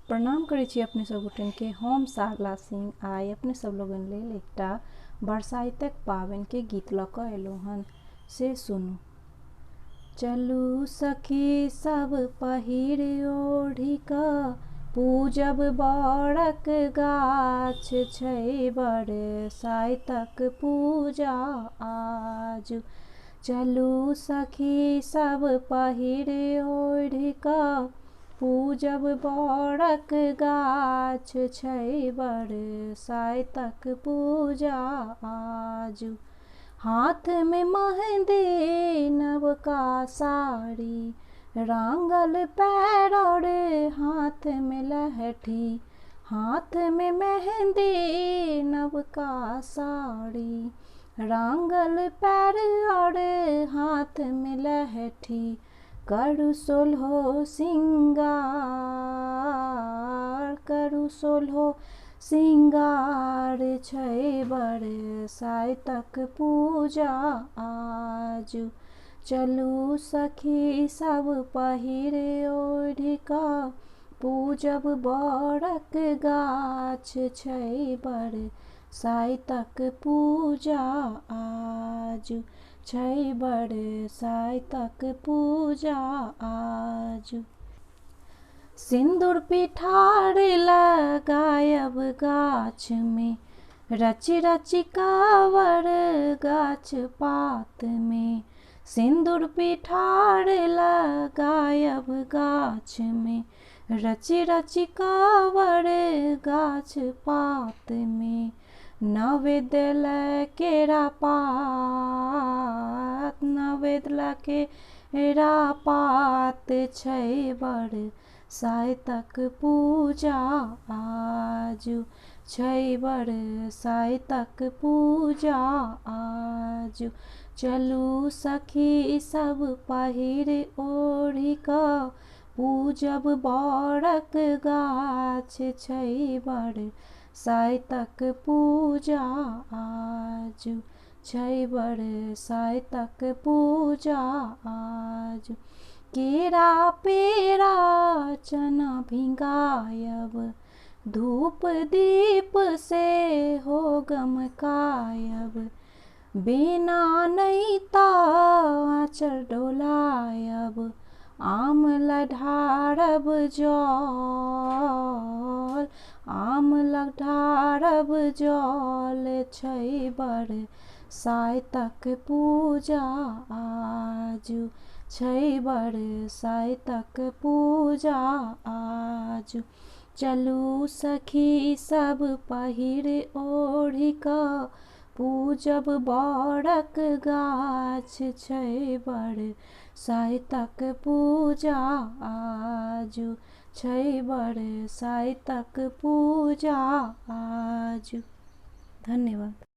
प्रणाम करै छी अपने सब गोटेन के। हम सारला सिंह आइ अपने सब लोगन लेल एकटा बरसाइतक पाबनि के गीत लऽ कऽ एलहुँ हन, से सुनू। चलू सखी सब पहिर ओढ़ि कऽ, पूजब बड़क गाछ छै बरसाइतक पूजा आजु। चलू सखी सब पहिर ओढ़ि कऽ, पूजब बड़क गाछ छै बरसाइतक पूजा आजु। हाथ में मेहंदी नवका साड़ी, रांगल पैर और हाथ में लहठी। हाथ में मेहंदी नवका साड़ी, रांगल पैर और हाथ में लहठी। करू सोलहो सिंगार, करू सोलहो सिंगार छै बरसाइतक पूजा आजु। चलू सखी सब पहिर ओढ़ि कऽ, पूजब बड़क गाछ छै बरसाइतक पूजा आजु, छै बरसाइतक पूजा आजु। सिंदूर पिठार लगायब गाछ में, रचि रचि कांवर गाछ पात में। सिंदूर पिठार लगायब गाछ में, रचि रचि कांवर गाछ पात में। नवेद्य लय केरा पात, नवेद्य लय केरा पात छै बरसाइतक पूजा आजु, छै बरसाइतक पूजा आजु। चलू सखी सब पहिर ओढ़ि कऽ, पूजब बड़क गाछ छै बरसाइतक पूजा आजु, छै बरसाइतक पूजा आजु। केरा पेड़ा चना भिंगायब, धूप दीप से हो गमकायब। बिना नैता आँचर डोलायब, आम ढारब जल, आम ढारब जल छै बरसाइतक पूजा आजु, छै बरसाइतक पूजा आजु। चलू सखी सब पहिर ओढ़ि कऽ, पूजब बड़क गाछ छै बरसाइतक पूजा आजु, छै बरसाइतक पूजा आजु। धन्यवाद।